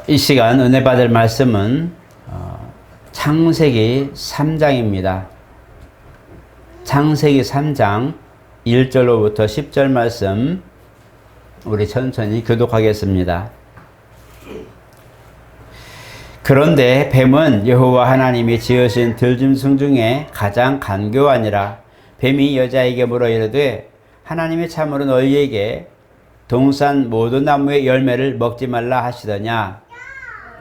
이 시간 은혜 받을 말씀은 창세기 3장입니다. 창세기 3장 1절로부터 10절 말씀 우리 천천히 교독하겠습니다. 그런데 뱀은 여호와 하나님이 지으신 들짐승 중에 가장 간교하니라. 뱀이 여자에게 물어 이르되 하나님이 참으로 너희에게 동산 모든 나무의 열매를 먹지 말라 하시더냐.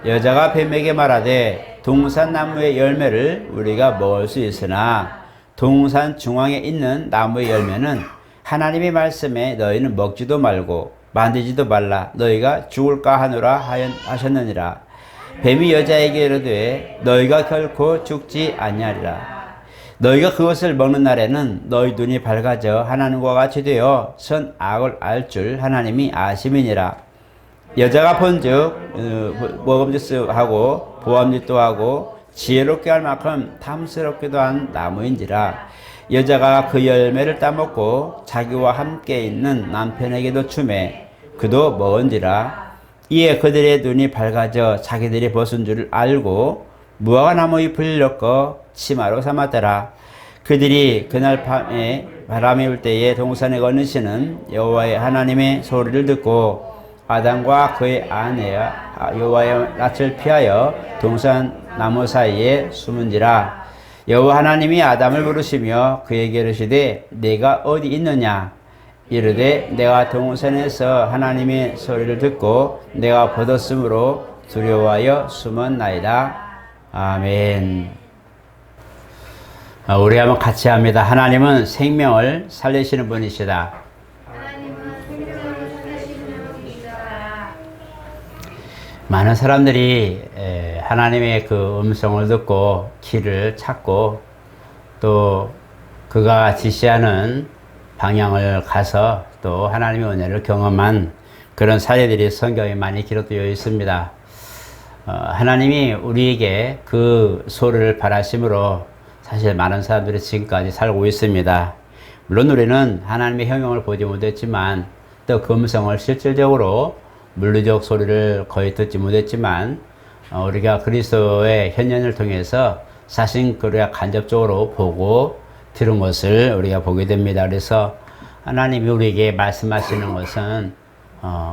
여자가 뱀에게 말하되 동산 나무의 열매를 우리가 먹을 수 있으나 동산 중앙에 있는 나무의 열매는 하나님의 말씀에 너희는 먹지도 말고 만지지도 말라 너희가 죽을까 하노라 하셨느니라. 뱀이 여자에게 이르되 너희가 결코 죽지 아니하리라. 너희가 그것을 먹는 날에는 너희 눈이 밝아져 하나님과 같이 되어 선 악을 알 줄 하나님이 아심이니라. 여자가 본즉 먹음직하고 보암직도 하고 지혜롭게 할 만큼 탐스럽기도 한 나무인지라. 여자가 그 열매를 따먹고 자기와 함께 있는 남편에게도 주매 그도 먹은지라. 이에 그들의 눈이 밝아져 자기들이 벗은 줄을 알고 무화과 나무 잎을 엮어 치마로 삼았더라. 그들이 그날 밤에 바람이 불 때에 동산에 거느시는 여호와의 하나님의 소리를 듣고 아담과 그의 아내야 여호와의 낯을 피하여 동산 나무 사이에 숨은지라. 여호와 하나님이 아담을 부르시며 그에게 이르시되 네가 어디 있느냐. 이르되 내가 동산에서 하나님의 소리를 듣고 내가 벗었으므로 두려워하여 숨었나이다. 아멘. 우리 한번 같이 합니다. 하나님은 생명을 살리시는 분이시다. 많은 사람들이 하나님의 그 음성을 듣고 길을 찾고 또 그가 지시하는 방향을 가서 또 하나님의 은혜를 경험한 그런 사례들이 성경에 많이 기록되어 있습니다. 하나님이 우리에게 그 소리를 바라심으로 사실 많은 사람들이 지금까지 살고 있습니다. 물론 우리는 하나님의 형용을 보지 못했지만 또 그 음성을 실질적으로 물리적 소리를 거의 듣지 못했지만 우리가 그리스도의 현현을 통해서 사실 우리가 간접적으로 보고 들은 것을 우리가 보게 됩니다. 그래서 하나님이 우리에게 말씀하시는 것은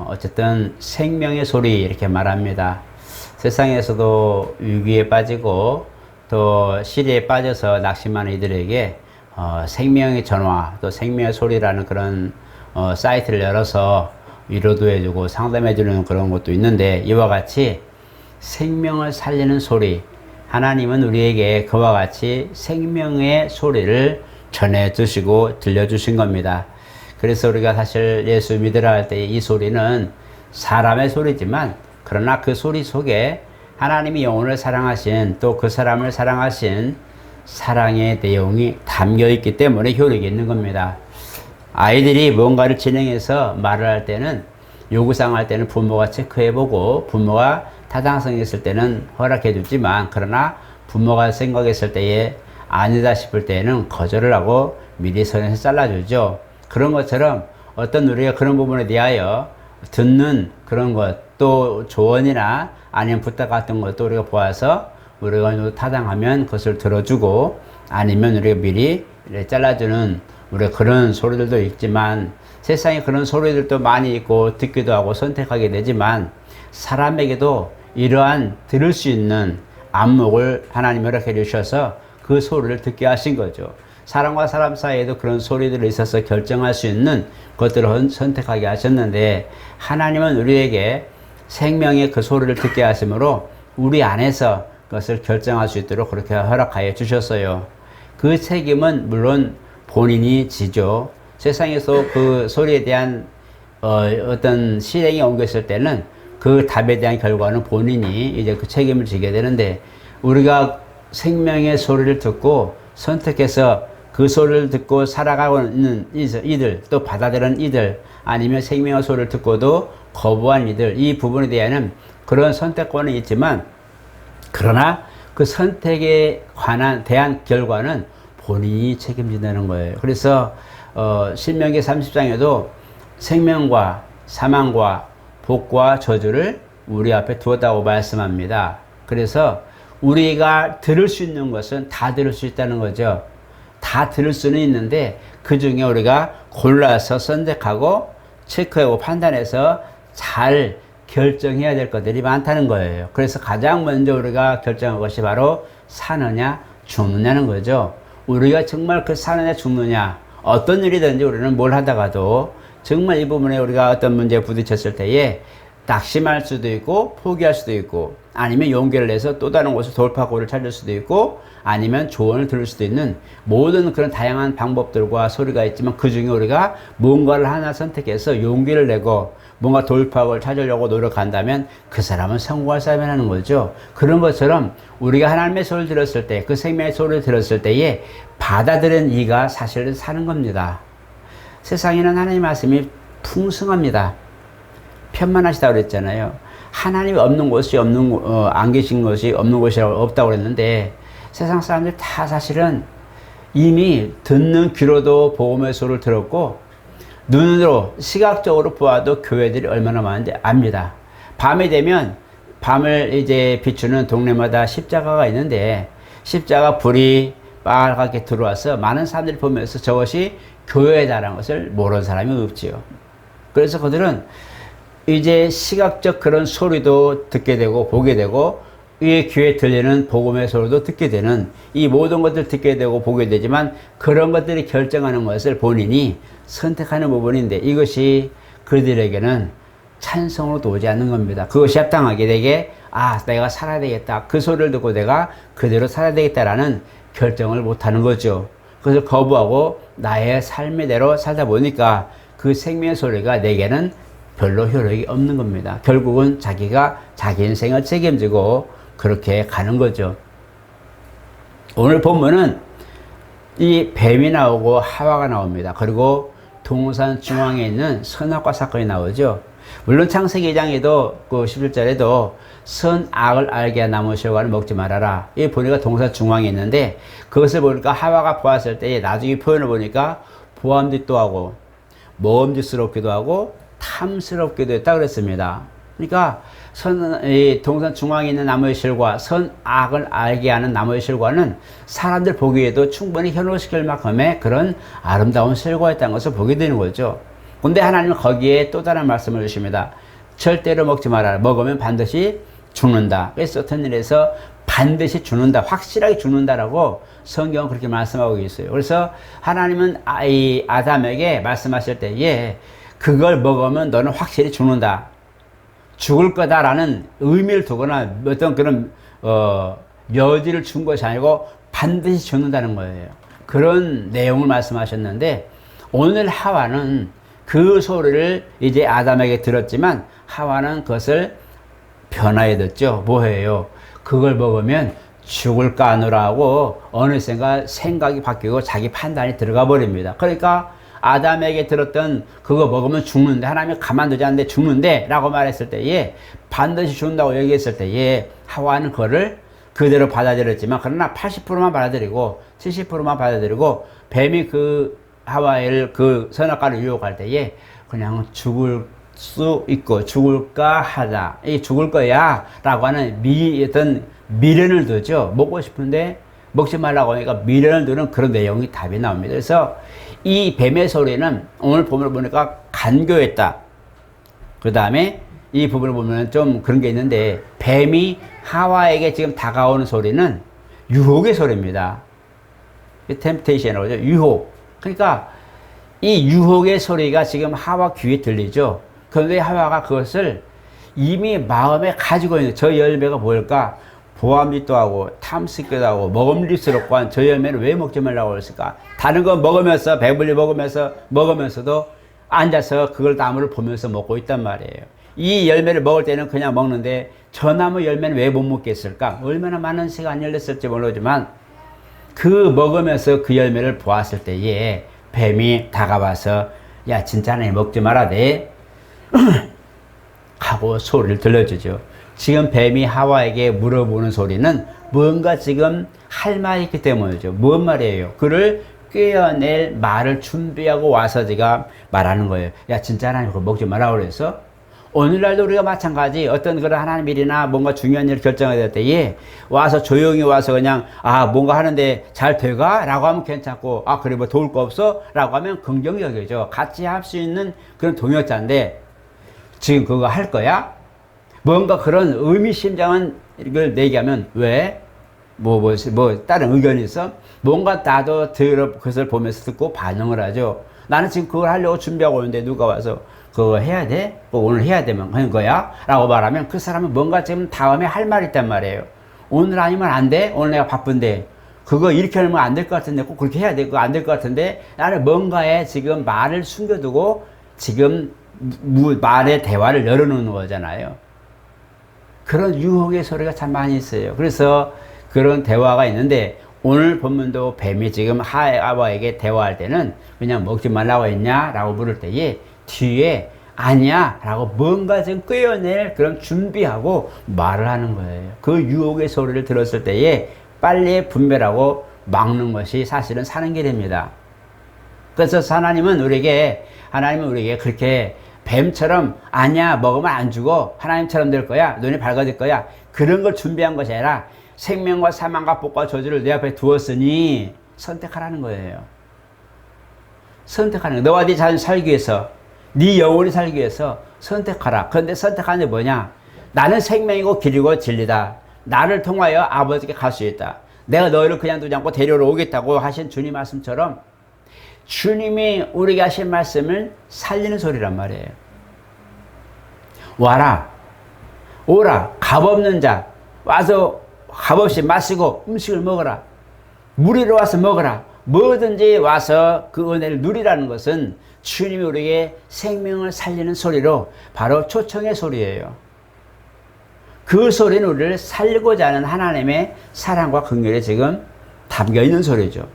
어쨌든 생명의 소리 이렇게 말합니다. 세상에서도 위기에 빠지고 또 시리에 빠져서 낙심하는 이들에게 생명의 전화 또 생명의 소리라는 그런 사이트를 열어서 위로도 해주고 상담해주는 그런 것도 있는데 이와 같이 생명을 살리는 소리 하나님은 우리에게 그와 같이 생명의 소리를 전해주시고 들려주신 겁니다. 그래서 우리가 사실 예수 믿으라 할 때 이 소리는 사람의 소리지만 그러나 그 소리 속에 하나님이 영혼을 사랑하신 또 그 사람을 사랑하신 사랑의 내용이 담겨 있기 때문에 효력이 있는 겁니다. 아이들이 뭔가를 진행해서 말을 할 때는 요구사항 할 때는 부모가 체크해보고 부모가 타당성이 있을 때는 허락해 주지만 그러나 부모가 생각했을 때에 아니다 싶을 때에는 거절을 하고 미리 선에서 잘라주죠. 그런 것처럼 어떤 우리가 그런 부분에 대하여 듣는 그런 것 또 조언이나 아니면 부탁 같은 것도 우리가 보아서 우리가 타당하면 그것을 들어주고 아니면 우리가 미리 잘라주는 우리가 그런 소리들도 있지만 세상에 그런 소리들도 많이 있고 듣기도 하고 선택하게 되지만 사람에게도 이러한 들을 수 있는 안목을 하나님이 허락해 주셔서 그 소리를 듣게 하신 거죠. 사람과 사람 사이에도 그런 소리들이 있어서 결정할 수 있는 것들을 선택하게 하셨는데 하나님은 우리에게 생명의 그 소리를 듣게 하심으로 우리 안에서 그것을 결정할 수 있도록 그렇게 허락하여 주셨어요. 그 책임은 물론 본인이 지죠. 세상에서 그 소리에 대한 어떤 실행이 옮겼을 때는 그 답에 대한 결과는 본인이 이제 그 책임을 지게 되는데 우리가 생명의 소리를 듣고 선택해서 그 소리를 듣고 살아가고 있는 이들 또 받아들이는 이들 아니면 생명의 소리를 듣고도 거부한 이들 이 부분에 대한 그런 선택권은 있지만 그러나 그 선택에 대한 결과는 본인이 책임진다는 거예요. 그래서 신명기 30장에도 생명과 사망과 복과 저주를 우리 앞에 두었다고 말씀합니다. 그래서 우리가 들을 수 있는 것은 다 들을 수 있다는 거죠. 다 들을 수는 있는데 그 중에 우리가 골라서 선택하고 체크하고 판단해서 잘 결정해야 될 것들이 많다는 거예요. 그래서 가장 먼저 우리가 결정한 것이 바로 사느냐 죽느냐는 거죠. 우리가 정말 그 사느냐 죽느냐, 어떤 일이든지 우리는 뭘 하다가도 정말 이 부분에 우리가 어떤 문제에 부딪혔을 때에 낙심할 수도 있고 포기할 수도 있고, 아니면 용기를 내서 또 다른 곳을 돌파구를 찾을 수도 있고, 아니면 조언을 들을 수도 있는 모든 그런 다양한 방법들과 소리가 있지만, 그 중에 우리가 뭔가를 하나 선택해서 용기를 내고 뭔가 돌파구를 찾으려고 노력한다면 그 사람은 성공할 사람이라는 거죠. 그런 것처럼 우리가 하나님의 소리를 들었을 때, 그 생명의 소리를 들었을 때에 받아들인 이가 사실은 사는 겁니다. 세상에는 하나님의 말씀이 풍성합니다. 편만하시다고 그랬잖아요. 하나님이 없는 곳이 안 계신 것이 없는 곳이 없다고 그랬는데, 세상 사람들 다 사실은 이미 듣는 귀로도 복음의 소리를 들었고, 눈으로 시각적으로 보아도 교회들이 얼마나 많은지 압니다. 밤이 되면 밤을 이제 비추는 동네마다 십자가가 있는데, 십자가 불이 빨갛게 들어와서 많은 사람들이 보면서 저것이 교회다라는 것을 모르는 사람이 없지요. 그래서 그들은 이제 시각적 그런 소리도 듣게 되고 보게 되고, 위에 귀에 들리는 복음의 소리도 듣게 되는, 이 모든 것들 듣게 되고 보게 되지만 그런 것들이 결정하는 것을 본인이 선택하는 부분인데, 이것이 그들에게는 찬성으로 오지 않는 겁니다. 그것이 합당하게 되게, 내가 살아야 되겠다, 그 소리를 듣고 내가 그대로 살아야 되겠다라는 결정을 못하는 거죠. 그래서 거부하고 나의 삶의대로 살다 보니까 그 생명의 소리가 내게는 별로 효력이 없는 겁니다. 결국은 자기가 자기 인생을 책임지고 그렇게 가는 거죠. 오늘 본문은 이 뱀이 나오고 하와가 나옵니다. 그리고 동산 중앙에 있는 선악과 사건이 나오죠. 물론 창세기 2장에도 그 11절에도 선악을 알게 한 나무 실과를 먹지 말아라, 이 보니까 동산 중앙에 있는데, 그것을 보니까 하와가 보았을 때 나중에 표현을 보니까 보암짓도 하고 먹음직스럽기도 하고 탐스럽기도 했다 그랬습니다. 그러니까 동산 중앙에 있는 나무의 실과, 선악을 알게 하는 나무의 실과는 사람들 보기에도 충분히 현혹시킬 만큼의 그런 아름다운 실과였다는 것을 보게 되는 거죠. 근데 하나님은 거기에 또 다른 말씀을 주십니다. 절대로 먹지 말아라. 먹으면 반드시 죽는다. 그래서 어떤 일에서 반드시 죽는다, 확실하게 죽는다라고 성경은 그렇게 말씀하고 있어요. 그래서 하나님은 이 아담에게 말씀하실 때에 그걸 먹으면 너는 확실히 죽는다, 죽을 거다라는 의미를 두거나 어떤 그런 여지를 준 것이 아니고 반드시 죽는다는 거예요. 그런 내용을 말씀하셨는데, 오늘 하와는 그 소리를 이제 아담에게 들었지만 하와는 그것을 변화해 듣죠. 뭐예요? 그걸 먹으면 죽을까 하노라 하고 어느샌가 생각이 바뀌고 자기 판단이 들어가 버립니다. 그러니까 아담에게 들었던 그거 먹으면 죽는데, 하나님이 가만두지 않는데 죽는데 라고 말했을 때에, 반드시 죽는다고 얘기했을 때에 하와는 그거를 그대로 받아들였지만, 그러나 80%만 받아들이고 70%만 받아들이고, 뱀이 그 하와를 그 선악과를 유혹할 때에 그냥 죽을 수 있고 죽을까 하다, 이 죽을 거야 라고 하는 어떤 미련을 두죠. 먹고 싶은데 먹지 말라고 하니까 미련을 두는 그런 내용이 답이 나옵니다. 그래서 이 뱀의 소리는 오늘 본문을 보니까 간교했다. 그 다음에 이 부분을 보면 좀 그런 게 있는데, 뱀이 하와에게 지금 다가오는 소리는 유혹의 소리입니다. 템테이션이라고 하죠. 유혹. 그러니까 이 유혹의 소리가 지금 하와 귀에 들리죠. 그런데 하와가 그것을 이미 마음에 가지고 있는, 저 열매가 뭘까? 보암짓도 하고 탐스럽기도 하고 먹음직스럽고 한 저 열매를 왜 먹지 말라고 했을까? 다른 거 먹으면서 배불리 먹으면서도 앉아서 그걸 나무를 보면서 먹고 있단 말이에요. 이 열매를 먹을 때는 그냥 먹는데 저 나무 열매는 왜 못 먹겠을까? 얼마나 많은 시간이 열렸을지 모르지만 그 먹으면서 그 열매를 보았을 때에 뱀이 다가와서 야 진짜네 먹지 말아야 돼 하고 소리를 들려주죠. 지금 뱀이 하와에게 물어보는 소리는 뭔가 지금 할 말이 있기 때문이죠. 뭔 말이에요? 그를 꿰어낼 말을 준비하고 와서 제가 말하는 거예요. 야 진짜 하나님 그거 먹지 말라고 그래서 오늘날도 우리가 마찬가지 어떤 그런 하나님 일이나 뭔가 중요한 일을 결정해야 될 때에 와서 조용히 와서 그냥 뭔가 하는데 잘 돼가? 라고 하면 괜찮고 그래 뭐 도울 거 없어? 라고 하면 긍정적이죠. 같이 할 수 있는 그런 동역자인데 지금 그거 할 거야? 뭔가 그런 의미심장한 걸 내기하면 왜? 다른 의견이 있어? 뭔가 나도 그것을 보면서 듣고 반응을 하죠. 나는 지금 그걸 하려고 준비하고 있는데 누가 와서 그거 해야 돼? 오늘 해야 되면 하는 거야? 라고 말하면 그 사람은 뭔가 지금 다음에 할 말이 있단 말이에요. 오늘 아니면 안 돼? 오늘 내가 바쁜데. 그거 이렇게 하면 안 될 것 같은데 꼭 그렇게 해야 돼? 그거 안 될 것 같은데 나는 뭔가에 지금 말을 숨겨두고 지금 말의 대화를 열어놓는 거잖아요. 그런 유혹의 소리가 참 많이 있어요. 그래서 그런 대화가 있는데 오늘 본문도 뱀이 지금 하와에게 대화할 때는 그냥 먹지 말라고 했냐? 라고 물을 때에 뒤에 아니야 라고 뭔가 지금 끄어낼 그런 준비하고 말을 하는 거예요. 그 유혹의 소리를 들었을 때에 빨리 분별하고 막는 것이 사실은 사는 길입니다. 그래서 하나님은 우리에게 그렇게 뱀처럼 아니야 먹으면 안 죽어 하나님처럼 될 거야 눈이 밝아질 거야 그런 걸 준비한 것이 아니라 생명과 사망과 복과 저주를 내 앞에 두었으니 선택하라는 거예요. 선택하는 거예요. 너와 네 자신 살기 위해서 네 영혼이 살기 위해서 선택하라. 그런데 선택하는 게 뭐냐? 나는 생명이고 길이고 진리다. 나를 통하여 아버지께 갈 수 있다. 내가 너희를 그냥 두지 않고 데려러 오겠다고 하신 주님 말씀처럼 주님이 우리에게 하신 말씀을 살리는 소리란 말이에요. 와라 오라 값없는 자 와서 값없이 마시고 음식을 먹어라. 무리로 와서 먹어라. 뭐든지 와서 그 은혜를 누리라는 것은 주님이 우리에게 생명을 살리는 소리로 바로 초청의 소리예요. 그 소리는 우리를 살리고자 하는 하나님의 사랑과 긍휼이 지금 담겨 있는 소리죠.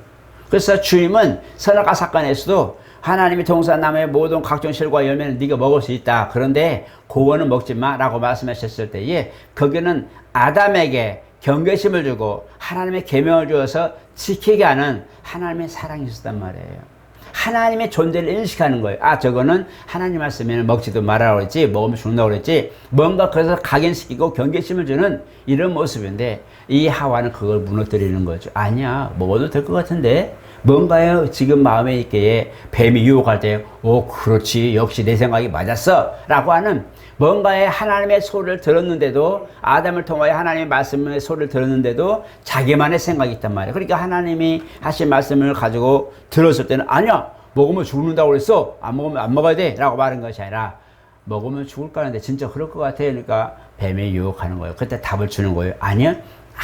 그래서 주님은 선악과 사건에서도 하나님이 동산나무의 모든 각종 실과 열매는 네가 먹을 수 있다. 그런데 그거는 먹지 마 라고 말씀하셨을 때에 거기는 아담에게 경계심을 주고 하나님의 계명을 주어서 지키게 하는 하나님의 사랑이 있었단 말이에요. 하나님의 존재를 인식하는 거예요. 저거는 하나님 말씀에는 먹지도 말라고 그랬지 먹으면 죽는다고 그랬지 뭔가 그래서 각인시키고 경계심을 주는 이런 모습인데 이 하와는 그걸 무너뜨리는 거죠. 아니야 먹어도 될 것 같은데 뭔가요 지금 마음에 있기에 뱀이 유혹할 때 그렇지 역시 내 생각이 맞았어 라고 하는 뭔가의 하나님의 소리를 들었는데도 아담을 통하여 하나님의 말씀의 소리를 들었는데도 자기만의 생각이 있단 말이에요. 그러니까 하나님이 하신 말씀을 가지고 들었을 때는 아니야 먹으면 죽는다고 그랬어 안 먹으면 안 먹어야 돼 라고 말한 것이 아니라 먹으면 죽을까 하는데 진짜 그럴 것 같아. 그러니까 뱀이 유혹하는 거예요. 그때 답을 주는 거예요. 아니야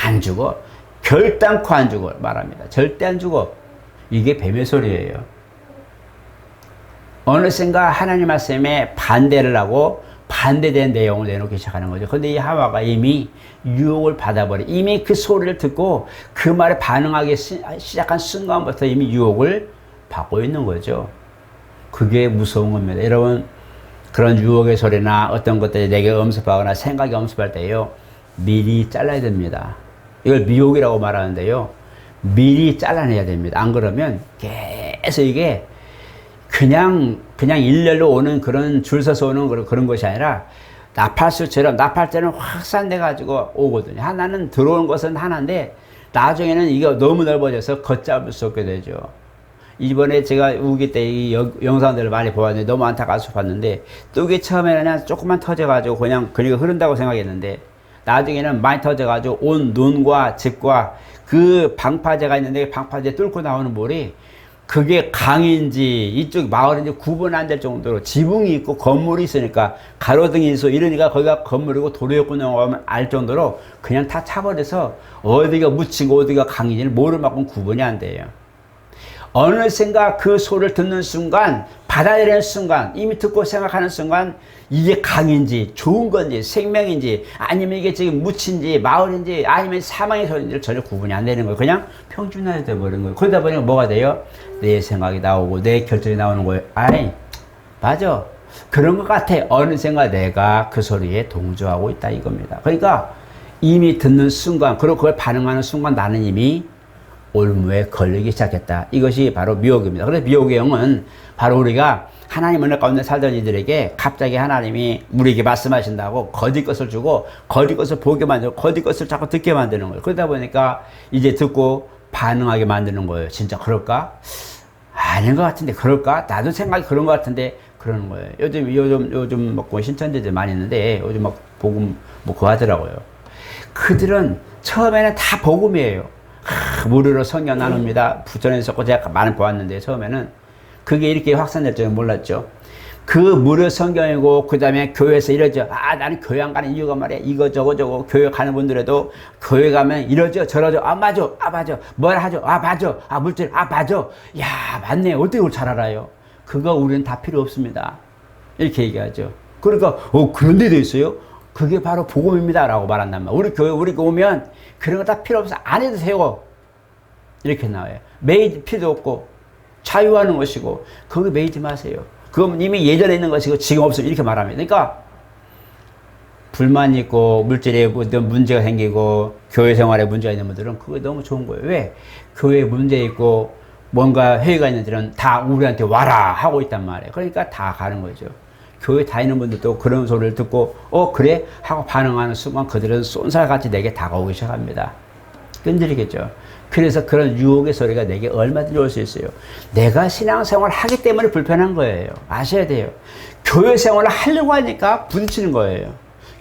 안 죽어 결단코 안 죽어 말합니다. 절대 안 죽어. 이게 뱀의 소리예요. 어느샌가 하나님 말씀에 반대를 하고 반대된 내용을 내놓기 시작하는 거죠. 그런데 이 하와가 이미 유혹을 받아버려. 이미 그 소리를 듣고 그 말에 반응하기 시작한 순간부터 이미 유혹을 받고 있는 거죠. 그게 무서운 겁니다. 여러분 그런 유혹의 소리나 어떤 것들이 내게 엄습하거나 생각이 엄습할 때요. 미리 잘라야 됩니다. 이걸 미혹이라고 말하는데요. 미리 잘라내야 됩니다. 안 그러면 계속 이게 그냥 일렬로 오는 그런 줄 서서 오는 그런 것이 아니라 나팔수처럼 나팔대는 확산돼 가지고 오거든요. 하나는 들어오는 것은 하나인데 나중에는 이게 너무 넓어져서 걷잡을 수 없게 되죠. 이번에 제가 우기 때 이 영상들을 많이 보았는데 너무 안타까워서 봤는데 뚝이 처음에는 그냥 조금만 터져가지고 그냥 흐른다고 생각했는데 나중에는 많이 터져가지고 온 논과 집과 그 방파제가 있는데 방파제 뚫고 나오는 물이 그게 강인지 이쪽 마을인지 구분 안 될 정도로 지붕이 있고 건물이 있으니까 가로등이 있어 이러니까 거기가 건물이고 도로였구나 하면 알 정도로 그냥 다 차버려서 어디가 묻히고 어디가 강인지를 모를 만큼 구분이 안 돼요. 어느샌가 그 소리를 듣는 순간 받아들이는 순간 이미 듣고 생각하는 순간 이게 강인지 좋은 건지 생명인지 아니면 이게 지금 묻힌지 마을인지 아니면 사망의 소리인지 전혀 구분이 안 되는 거예요. 그냥 평준화돼 버리는 거예요. 그러다 보니까 뭐가 돼요? 내 생각이 나오고 내 결정이 나오는 거예요. 맞아 그런 것 같아. 어느샌가 내가 그 소리에 동조하고 있다 이겁니다. 그러니까 이미 듣는 순간 그리고 그걸 반응하는 순간 나는 이미 올무에 걸리기 시작했다. 이것이 바로 미혹입니다. 그래서 미혹의 영은 바로 우리가 하나님 은혜 가운데 살던 이들에게 갑자기 하나님이 우리에게 말씀하신다고 거짓 것을 주고 거짓 것을 보게 만들고 거짓 것을 자꾸 듣게 만드는 거예요. 그러다 보니까 이제 듣고 반응하게 만드는 거예요. 진짜 그럴까? 아닌 것 같은데 그럴까? 나도 생각이 그런 것 같은데 그러는 거예요. 요즘 뭐 신천지들 많이 있는데 요즘 막 복음 뭐 그거 하더라고요. 그들은 처음에는 다 복음이에요. 무료로 성경 나눕니다. 부천에 있었고 제가 많이 보았는데 처음에는 그게 이렇게 확산될 줄은 몰랐죠. 그 무료 성경이고 그 다음에 교회에서 이러죠. 아 나는 교회 안 가는 이유가 말이야. 이거 저거 교회 가는 분들에도 교회 가면 이러죠 저러죠. 아 맞아 뭐라 하죠. 아 맞아 물질 아 맞아. 야 맞네. 어떻게 그걸 잘 알아요. 그거 우리는 다 필요 없습니다. 이렇게 얘기하죠. 그러니까 그런 데도 있어요. 그게 바로 복음입니다 라고 말한단 말이야. 우리 교회 오면 그런 거 다 필요 없어. 안 해도 돼요. 이렇게 나와요. 매일 필요도 없고 자유하는 것이고 거기 매이지 마세요. 그건 이미 예전에 있는 것이고 지금 없으면 이렇게 말합니다. 그러니까 불만 있고 물질에 문제가 생기고 교회 생활에 문제가 있는 분들은 그게 너무 좋은 거예요. 왜? 교회에 문제 있고 뭔가 회의가 있는 들은 다 우리한테 와라 하고 있단 말이에요. 그러니까 다 가는 거죠. 교회 다니는 분들도 그런 소리를 듣고 그래? 하고 반응하는 순간 그들은 쏜살같이 내게 다가오기 시작합니다. 끈질기겠죠. 그래서 그런 유혹의 소리가 내게 얼마든지 올 수 있어요. 내가 신앙생활을 하기 때문에 불편한 거예요. 아셔야 돼요. 교회 생활을 하려고 하니까 부딪히는 거예요.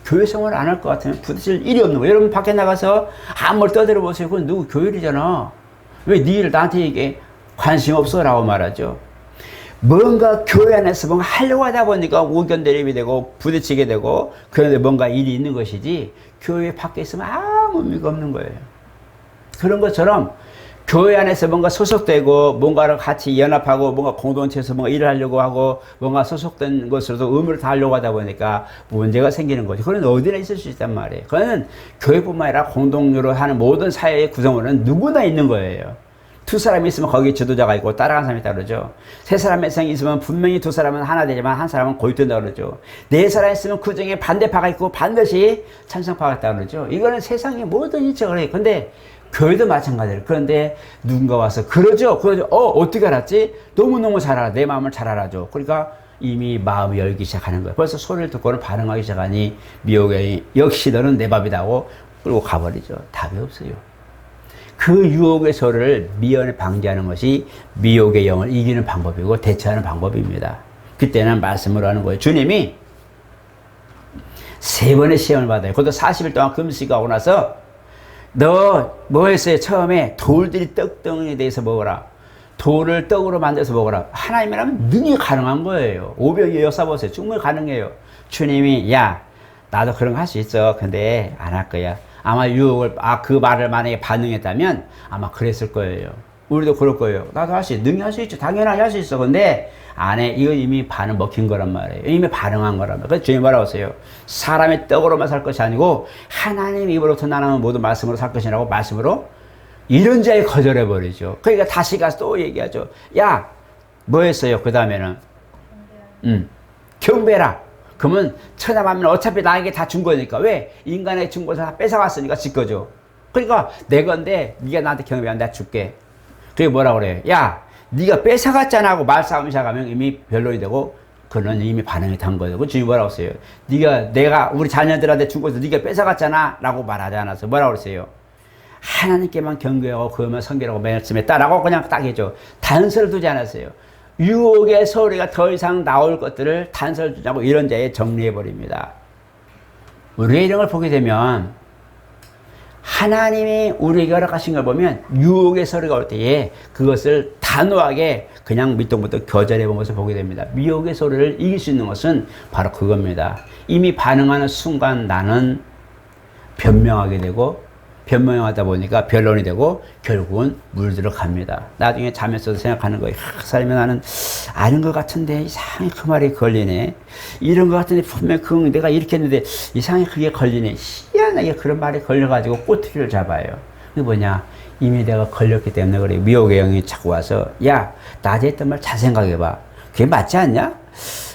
교회 생활을 안 할 것 같으면 부딪힐 일이 없는 거예요. 여러분 밖에 나가서 아무리 떠들어 보세요. 그건 누구 교회이잖아. 왜 네 일 나한테 이게 관심 없어? 라고 말하죠. 뭔가 교회 안에서 뭔가 하려고 하다 보니까 의견 대립이 되고 부딪히게 되고 그런데 뭔가 일이 있는 것이지 교회 밖에 있으면 아무 의미가 없는 거예요. 그런 것처럼 교회 안에서 뭔가 소속되고 뭔가를 같이 연합하고 뭔가 공동체에서 뭔가 일을 하려고 하고 뭔가 소속된 것으로도 의무를 다하려고 하다 보니까 문제가 생기는 거죠. 그건 어디나 있을 수 있단 말이에요. 그거는 교회뿐만 아니라 공동체로 하는 모든 사회의 구성원은 누구나 있는 거예요. 두 사람이 있으면 거기에 지도자가 있고 따라가는 사람이 따르죠. 세 사람의 이상이 있으면 분명히 두 사람은 하나 되지만 한 사람은 고립된다고 그러죠. 네 사람이 있으면 그 중에 반대파가 있고 반드시 찬성파가 있다고 그러죠. 이거는 세상의 모든 이치가 그래요. 근데 교회도 마찬가지예요. 그런데 누군가 와서 그러죠. 어떻게 알았지? 너무너무 잘 알아. 내 마음을 잘 알아줘. 그러니까 이미 마음이 열기 시작하는 거예요. 벌써 소리를 듣고는 반응하기 시작하니 미혹이 역시 너는 내 밥이다 하고 끌고 가버리죠. 답이 없어요. 그 유혹의 소리를 미연에 방지하는 것이 미혹의 영을 이기는 방법이고 대처하는 방법입니다. 그때는 말씀을 하는 거예요. 주님이 3번의 시험을 받아요. 그것도 40일 동안 금식하고 나서 너 뭐 했어요? 처음에 돌들이 떡덩이에 대해서 먹어라. 돌을 떡으로 만들어서 먹어라. 하나님이라면 능히 가능한 거예요. 오병이어 역사보세요. 충분히 가능해요. 주님이 야 나도 그런 거 할 수 있어. 근데 안 할 거야. 아마 유혹을 그 말을 만약에 반응했다면 아마 그랬을 거예요. 우리도 그럴 거예요. 나도 할 수 있어. 능히 할 수 있죠. 당연하게 할 수 있어. 근데 안에 이거 이미 반응 먹힌 거란 말이에요. 이미 반응한 거란 말이에요. 그래서 주님 뭐라고 하세요? 사람의 떡으로만 살 것이 아니고 하나님 입으로부터 나가는 모든 말씀으로 살 것이라고 말씀으로 이런 자에 거절해 버리죠. 그러니까 다시 가서 또 얘기하죠. 야, 뭐 했어요? 그 다음에는 경배라. 그러면 천하만민 어차피 나에게 다 준 거니까. 왜? 인간의 준 것을 다 뺏어갔으니까 지 거죠. 그러니까 내 건데 네가 나한테 경배하면 내가 줄게. 그게 뭐라 그래요? 야, 네가 뺏어갔잖아 하고 말싸움이 시작하면 이미 변론이 되고 그는 이미 반응이 단 거예요. 그 주님 뭐라고 했어요? 내가 우리 자녀들한테 준 것을 네가 뺏어갔잖아 라고 말하지 않았어요. 뭐라고 그랬어요? 하나님께만 경배하고 그것만 섬기라고 말씀에 따라고 그냥 딱 했죠. 단서를 두지 않았어요. 유혹의 소리가 더 이상 나올 것들을 단서를 두지 않고 이런 자에 정리해버립니다. 우리가 이런 걸 보게 되면 하나님이 우리에게 허락하신 걸 보면 유혹의 소리가 올 때에 그것을 단호하게 그냥 밑동부터 거절해 본 것을 보게 됩니다. 미혹의 소리를 이길 수 있는 것은 바로 그겁니다. 이미 반응하는 순간 나는 변명하게 되고 변명하다 보니까 변론이 되고 결국은 물들어 갑니다. 나중에 잠에서도 생각하는 거예요. 사람이 나는 아는 것 같은데 이상하게 그 말이 걸리네. 이런 것 같은데 분명히 내가 이렇게 했는데 이상하게 그게 걸리네. 희한하게 그런 말이 걸려가지고 꼬투리를 잡아요. 그게 뭐냐? 이미 내가 걸렸기 때문에 그래. 미혹의 영이 자꾸 와서 야, 낮에 했던 말 잘 생각해봐. 그게 맞지 않냐?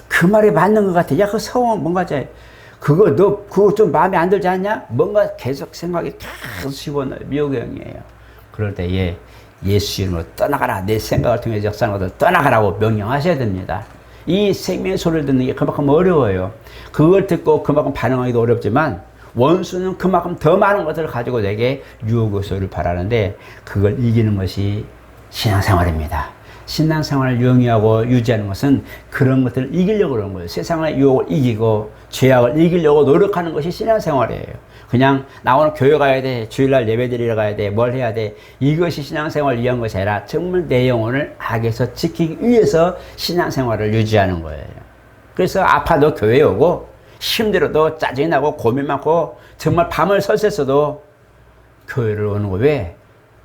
그 말이 맞는 것 같아. 야, 그 성은 뭔가 그거 좀 마음에 안 들지 않냐? 뭔가 계속 생각이 계속 집어넣어요. 미혹의 영이에요. 그럴 때에 예수 이름으로 떠나가라. 내 생각을 통해 역사하는 것을 떠나가라고 명령하셔야 됩니다. 이 생명의 소리를 듣는 게 그만큼 어려워요. 그걸 듣고 그만큼 반응하기도 어렵지만 원수는 그만큼 더 많은 것들을 가지고 내게 유혹의 소리를 바라는데 그걸 이기는 것이 신앙생활입니다. 신앙생활을 영위하고 유지하는 것은 그런 것들을 이기려고 그러는 거예요. 세상의 유혹을 이기고 죄악을 이기려고 노력하는 것이 신앙생활이에요. 그냥 나 오늘 교회 가야 돼, 주일날 예배드리러 가야 돼, 뭘 해야 돼, 이것이 신앙생활을 위한 것이 아니라 정말 내 영혼을 악에서 지키기 위해서 신앙생활을 유지하는 거예요. 그래서 아파도 교회에 오고 힘들어도 짜증이 나고 고민 많고 정말 밤을 설쳤어도 교회를 오는 거. 왜?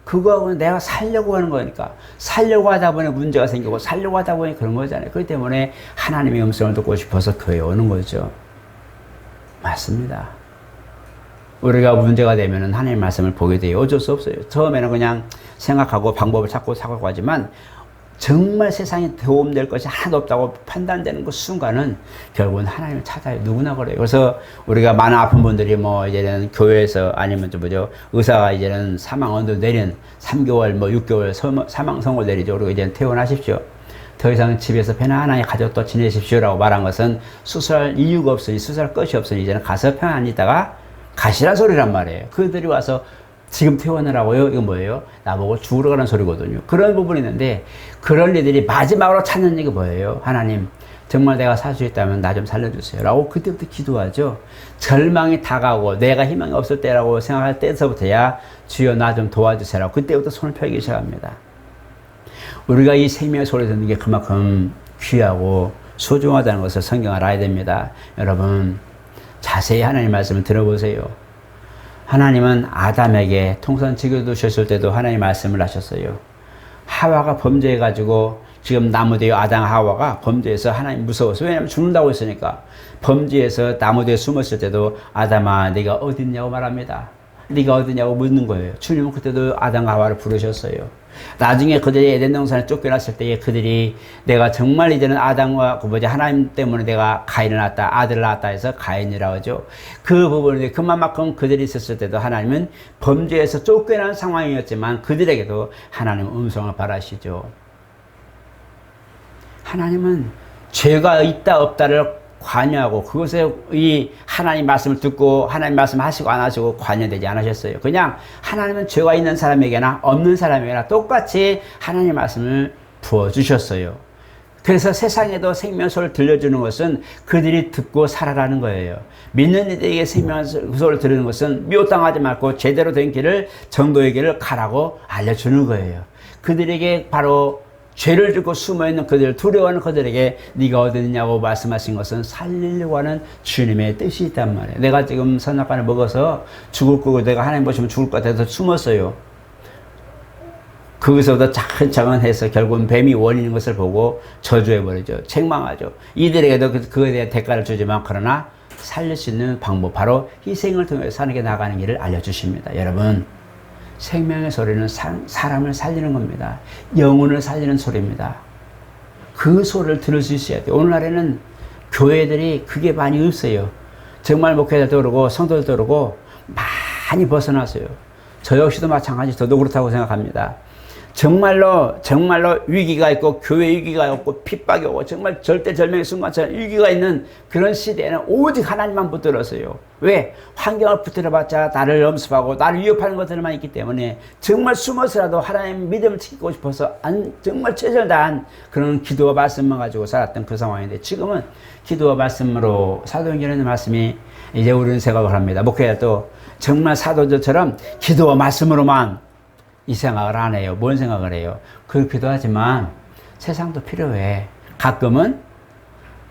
그거하고는 내가 살려고 하는 거니까. 살려고 하다 보니 문제가 생기고 살려고 하다 보니 그런 거잖아요. 그렇기 때문에 하나님의 음성을 듣고 싶어서 교회에 오는 거죠. 맞습니다. 우리가 문제가 되면 하나님의 말씀을 보게 돼요. 어쩔 수 없어요. 처음에는 그냥 생각하고 방법을 찾고 하지만 정말 세상에 도움될 것이 하나도 없다고 판단되는 그 순간은 결국은 하나님을 찾아요. 누구나 그래요. 그래서 우리가 많은 아픈 분들이 뭐 이제는 교회에서 아니면 좀 뭐죠, 의사가 이제는 사망 언도 내린 3개월 뭐 6개월 사망 선고 내리죠. 그리고 이제는 퇴원하십시오. 더 이상 집에서 편안하게 가족도 지내십시오라고 말한 것은 수술할 이유가 없으니, 수술할 것이 없으니 이제는 가서 편안히 있다가 가시란 소리란 말이에요. 그들이 와서 지금 퇴원을 하고요. 이건 뭐예요? 나보고 죽으러 가는 소리거든요. 그런 부분이 있는데 그런 이들이 마지막으로 찾는 얘기 뭐예요? 하나님, 정말 내가 살 수 있다면 나 좀 살려주세요. 라고 그때부터 기도하죠. 절망이 다가오고 내가 희망이 없을 때라고 생각할 때서부터야 주여 나 좀 도와주세요. 라고 그때부터 손을 펴기 시작합니다. 우리가 이 생명의 소리 듣는 게 그만큼 귀하고 소중하다는 것을 성경을 알아야 됩니다. 여러분, 자세히 하나님의 말씀을 들어보세요. 하나님은 아담에게 통선 지켜두셨을 때도 하나님 말씀을 하셨어요. 하와가 범죄해가지고 지금 나무뒤에 아담 하와가 범죄해서 하나님 무서워서, 왜냐하면 죽는다고 했으니까 범죄해서 나무뒤에 숨었을 때도 아담아 네가 어디 있냐고 말합니다. 네가 어디 있냐고 묻는 거예요. 주님은 그때도 아담 하와를 부르셨어요. 나중에 그들이 에덴 동산에 쫓겨났을 때에 그들이 내가 정말 이제는 아담과 하나님 때문에 내가 가인을 낳았다, 아들을 낳았다 해서 가인이라고 하죠. 그 부분에 그만큼 그들이 있었을 때도 하나님은 범죄에서 쫓겨난 상황이었지만 그들에게도 하나님 음성을 바라시죠. 하나님은 죄가 있다 없다를 관여하고 그것에 이 하나님 말씀을 듣고 하나님 말씀 하시고 안 하시고 관여되지 않으셨어요. 그냥 하나님은 죄가 있는 사람에게나 없는 사람에게나 똑같이 하나님 말씀을 부어주셨어요. 그래서 세상에도 생명소를 들려주는 것은 그들이 듣고 살아라는 거예요. 믿는 이들에게 생명소를 들으는 것은 미혹당하지 말고 제대로 된 길을, 정도의 길을 가라고 알려주는 거예요. 그들에게 바로 죄를 짓고 숨어있는 그들, 두려워하는 그들에게 네가 어디 있냐고 말씀하신 것은 살리려고 하는 주님의 뜻이 있단 말이에요. 내가 지금 선악과를 먹어서 죽을 거고 내가 하나님 보시면 죽을 것 같아서 숨었어요. 거기서부터 차근차근 해서 결국은 뱀이 원인인 것을 보고 저주해버리죠. 책망하죠. 이들에게도 그에 대한 대가를 주지만 그러나 살릴 수 있는 방법, 바로 희생을 통해서 사는게 나가는 길을 알려주십니다. 여러분, 생명의 소리는 사람을 살리는 겁니다. 영혼을 살리는 소리입니다. 그 소리를 들을 수 있어야 돼요. 오늘날에는 교회들이 그게 많이 없어요. 정말 목회자도 그러고 성도들도 그러고 많이 벗어났어요. 저 역시도 마찬가지, 저도 그렇다고 생각합니다. 정말로 위기가 있고 교회 위기가 없고 핍박이 오고 정말 절대절명의 순간처럼 위기가 있는 그런 시대에는 오직 하나님만 붙들었어요. 왜? 환경을 붙들어봤자 나를 엄습하고 나를 위협하는 것들만 있기 때문에 정말 숨어서라도 하나님 믿음을 지키고 싶어서 정말 최선을 다한 그런 기도와 말씀만 가지고 살았던 그 상황인데, 지금은 기도와 말씀으로 사도행전의 말씀이 이제 우리는 생각을 합니다. 목회자도 정말 사도들처럼 기도와 말씀으로만 이 생각을 안 해요. 뭔 생각을 해요? 그렇기도 하지만 세상도 필요해. 가끔은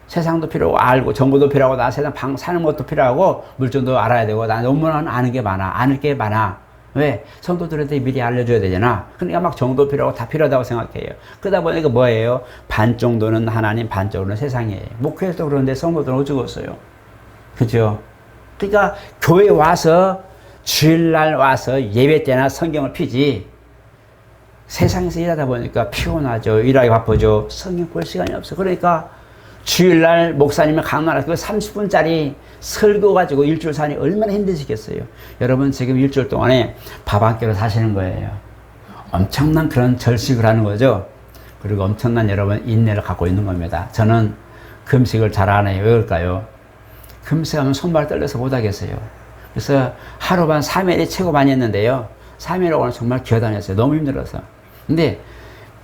세상도 필요하고 알고 정보도 필요하고 나 세상 사는 것도 필요하고 물정도 알아야 되고 나 너무나 아는 게 많아. 아는 게 많아. 왜? 성도들한테 미리 알려줘야 되잖아. 그러니까 막 정도 필요하고 다 필요하다고 생각해요. 그러다 보니까 뭐예요? 반 정도는 하나님, 반 정도는 세상이에요. 목회에서도 그런데 성도들은 어쩌겠어요. 그죠? 그러니까 교회 와서 주일날 와서 예배 때나 성경을 피지, 세상에서 일하다 보니까 피곤하죠. 일하기 바쁘죠. 성경 볼 시간이 없어. 그러니까 주일날 목사님이 강론할 그 30분짜리 설교 가지고 일주일 사니 얼마나 힘드시겠어요. 여러분 지금 일주일 동안에 밥 한 끼로 사시는 거예요. 엄청난 그런 절식을 하는 거죠. 그리고 엄청난 여러분 인내를 갖고 있는 겁니다. 저는 금식을 잘 안 해요. 왜 그럴까요? 금식하면 손발 떨려서 못하겠어요. 그래서 하루 반 3일이 최고 많이 했는데요. 3일하고는 정말 기어다녔어요. 너무 힘들어서. 근데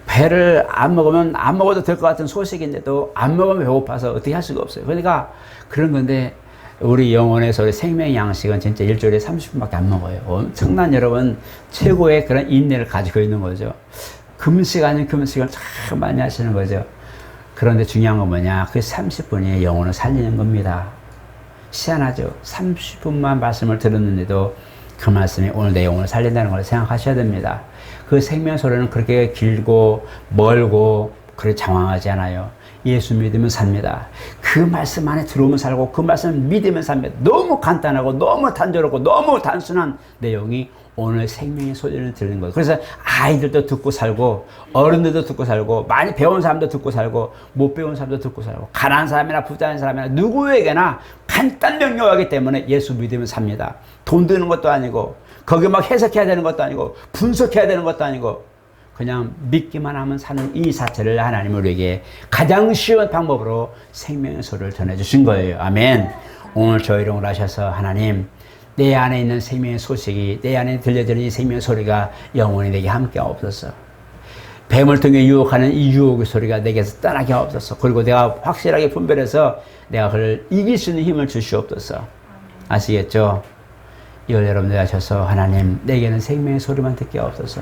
배를 안 먹으면 안 먹어도 될 것 같은 소식인데도 안 먹으면 배고파서 어떻게 할 수가 없어요. 그러니까 그런 건데 우리 영혼의 소리 생명의 양식은 진짜 일주일에 30분밖에 안 먹어요. 엄청난 여러분 최고의 그런 인내를 가지고 있는 거죠. 금식 아닌 금식을 참 많이 하시는 거죠. 그런데 중요한 건 뭐냐? 그 30분이 영혼을 살리는 겁니다. 희한하죠. 30분만 말씀을 들었는데도 그 말씀이 오늘 내 영혼을 살린다는 걸 생각하셔야 됩니다. 그 생명 소리는 그렇게 길고 멀고 그렇게 장황하지 않아요. 예수 믿으면 삽니다. 그 말씀 안에 들어오면 살고 그 말씀을 믿으면 삽니다. 너무 간단하고 너무 단조롭고 너무 단순한 내용이 오늘 생명의 소리를 들는 거예요. 그래서 아이들도 듣고 살고 어른들도 듣고 살고 많이 배운 사람도 듣고 살고 못 배운 사람도 듣고 살고 가난한 사람이나 부자인 사람이나 누구에게나 간단 명료하기 때문에 예수 믿으면 삽니다. 돈 드는 것도 아니고 거기 막 해석해야 되는 것도 아니고 분석해야 되는 것도 아니고 그냥 믿기만 하면 사는 이 자체를 하나님 우리에게 가장 쉬운 방법으로 생명의 소리를 전해주신 거예요. 아멘. 오늘 저 이름을 하셔서 하나님 내 안에 있는 생명의 소식이 내 안에 들려지는 이 생명의 소리가 영원히 내게 함께 없어서 뱀을 통해 유혹하는 이 유혹의 소리가 내게서 떠나게 없어서 그리고 내가 확실하게 분별해서 내가 그를 이길 수 있는 힘을 주시옵소서. 아시겠죠? 이걸 여러분들 하셔서 하나님 내게는 생명의 소리만 듣게 없어서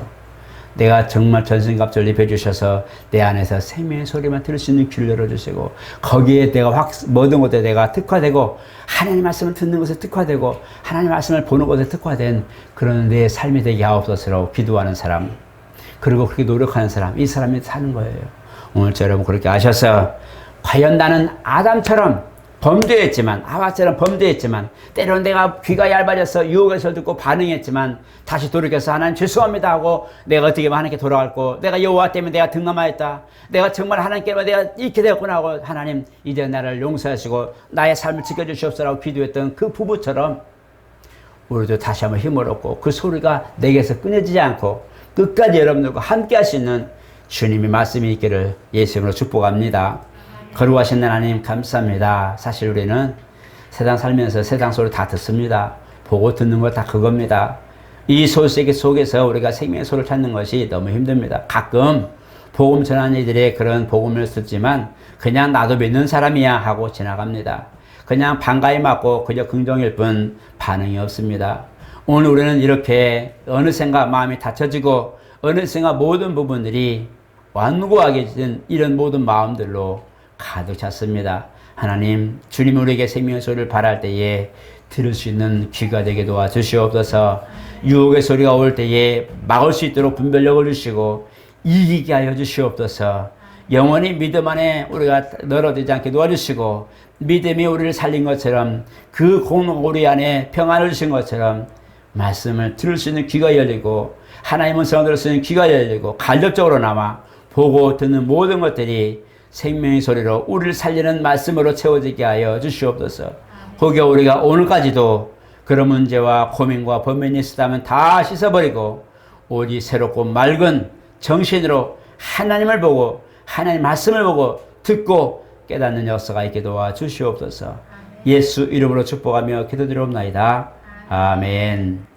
내가 정말 전신갑주를 입혀주셔서 내 안에서 생명의 소리만 들을 수 있는 귀를 열어주시고 거기에 내가 모든 것에 내가 특화되고 하나님 말씀을 듣는 것에 특화되고 하나님 말씀을 보는 것에 특화된 그런 내 삶이 되게 하옵소서라고 기도하는 사람 그리고 그렇게 노력하는 사람 이 사람이 사는 거예요. 오늘 여러분 그렇게 아셔서 과연 나는 아담처럼 범죄했지만 하와처럼 범죄했지만 때로는 내가 귀가 얇아져서 유혹에서 듣고 반응했지만 다시 돌이켜서 하나님 죄송합니다 하고 내가 어떻게 하면 하나님께 돌아갈고 내가 여호와 때문에 내가 등남하였다 내가 정말 하나님께만 내가 잃게 되었구나 하고 하나님 이제 나를 용서하시고 나의 삶을 지켜주시옵소서라고 기도했던 그 부부처럼 우리도 다시 한번 힘을 얻고 그 소리가 내게서 끊어지지 않고 끝까지 여러분들과 함께 할 수 있는 주님의 말씀이 있기를 예수님으로 축복합니다. 거룩하신 하나님 감사합니다. 사실 우리는 세상 살면서 세상 소리 다 듣습니다. 보고 듣는 거 다 그겁니다. 이 소식 속에서 우리가 생명의 소리를 찾는 것이 너무 힘듭니다. 가끔 복음 전하는 이들의 그런 복음을 듣지만 그냥 나도 믿는 사람이야 하고 지나갑니다. 그냥 반가이 맞고 그저 긍정일 뿐 반응이 없습니다. 오늘 우리는 이렇게 어느샌가 마음이 닫혀지고 어느샌가 모든 부분들이 완고하게 된 이런 모든 마음들로 가득 찼습니다. 하나님 주님 우리에게 생명의 소리를 바랄 때에 들을 수 있는 귀가 되게 도와주시옵소서. 유혹의 소리가 올 때에 막을 수 있도록 분별력을 주시고 이기게 하여 주시옵소서. 영원히 믿음 안에 우리가 늘어지지 않게 도와주시고 믿음이 우리를 살린 것처럼 그 공로가 우리 안에 평안을 주신 것처럼 말씀을 들을 수 있는 귀가 열리고 하나님의 음성을 들을 수 있는 귀가 열리고 간접적으로나마 보고 듣는 모든 것들이 생명의 소리로 우리를 살리는 말씀으로 채워지게 하여 주시옵소서. 혹여 우리가 오늘까지도 그런 문제와 고민과 범민이 있었다면 다 씻어버리고 오직 새롭고 맑은 정신으로 하나님을 보고 하나님 말씀을 보고 듣고 깨닫는 역사가 있게 도와 주시옵소서. 예수 이름으로 축복하며 기도드리옵나이다. 아멘.